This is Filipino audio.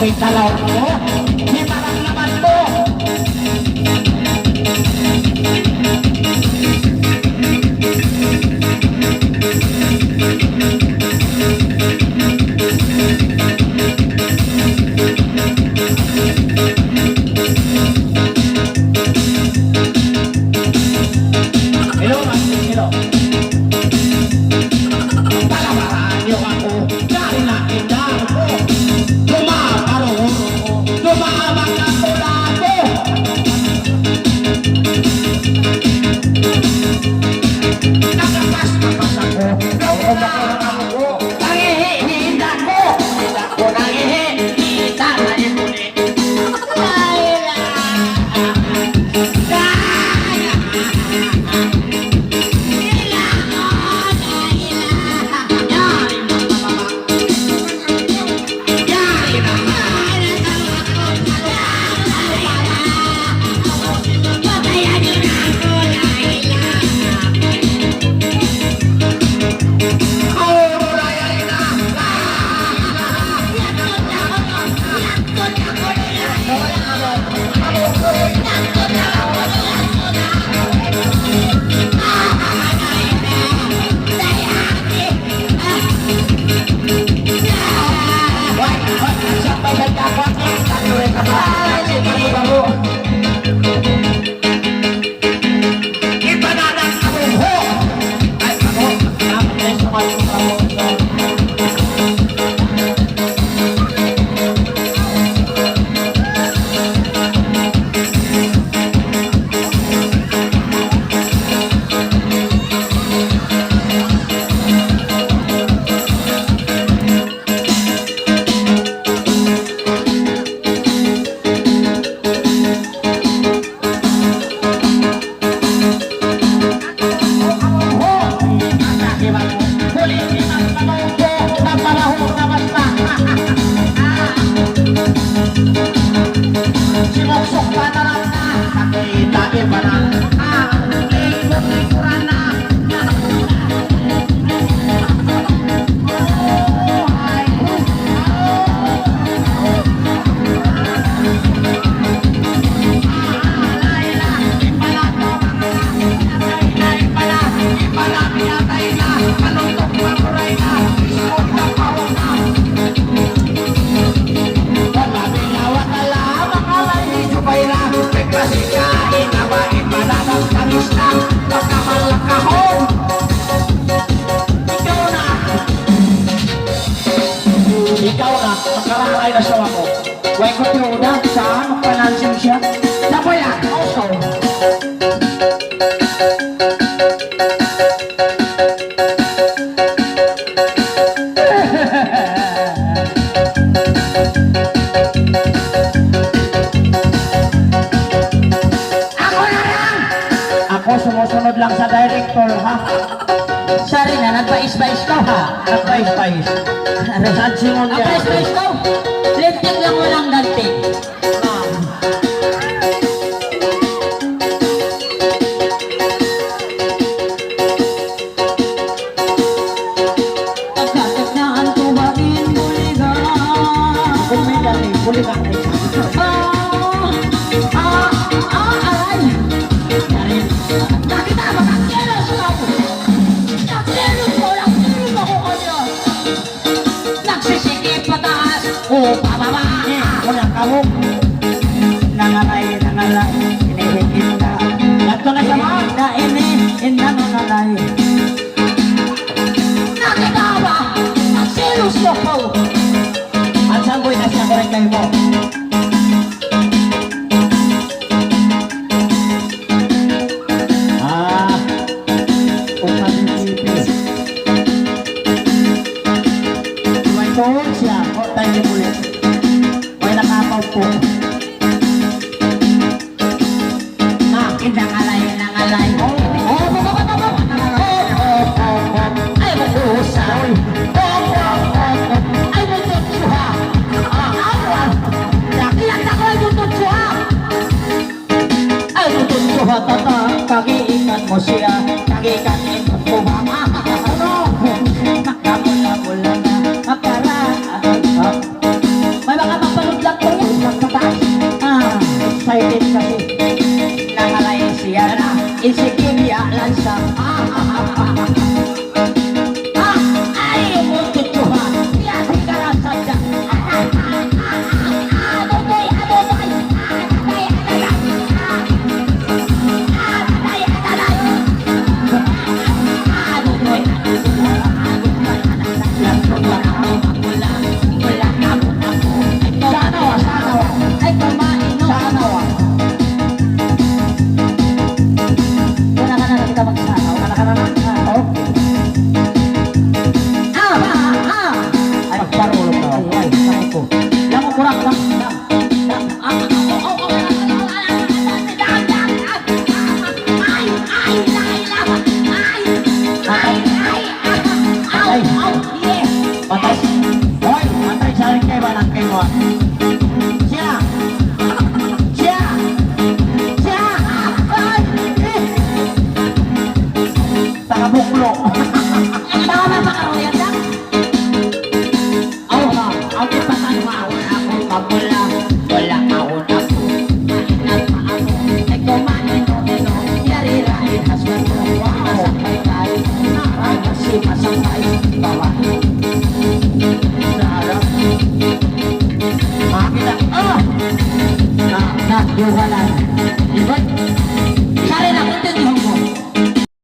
Ako'y talaw mo. Di parang naman mo. Hello, hello. Palabaran niyo ako. Dahil nakindang ko. Lumaparong ko. Lumabang na tula ko. Nakapas ako. Nauumak ako. Nangihihinda ko. Hinda ko nangihihinda na inulit. Ikaw na, nakarangay na siya ako. Huwag ko tiyoda, saan magpanansin siya? Sabo yan, also. Ako na lang! Ako sumusunod lang sa director, ha? Sorry na, nagpa-is-pa-is ka ha? Nagpais-pais. Nagpa-is-pa-is ka? Lintik lang mo lang ganti. Pagkatagnaan ko ba din buligan? Kung may dali, buligan ay Aray! Nakita ba kang kilos ako? Nagkilos ako kanya. Nagsisikip pataas o pababa. Wala ka mo. Nangalay, inihigit na. Lato na sa mga. Nangalay. Nakita ba? Nagsilos ako. At saan ko'y nasa korek kayo mo? Siya, o tayo ulit. May nakapaw po. Nangalay. Ay, mag-uusay. Ay, mag-tutsuha. Nakilala ko ay tututsuha. Ay, tututsuha, tata. Kagiikan mo siya. Kagiikanin mo mama. Nakamula-mula na. May mga mapalog Hoy, matay sa rin kayo ba ng kayo mo? Siya! Siya! Siya! Ay! Takabuklo!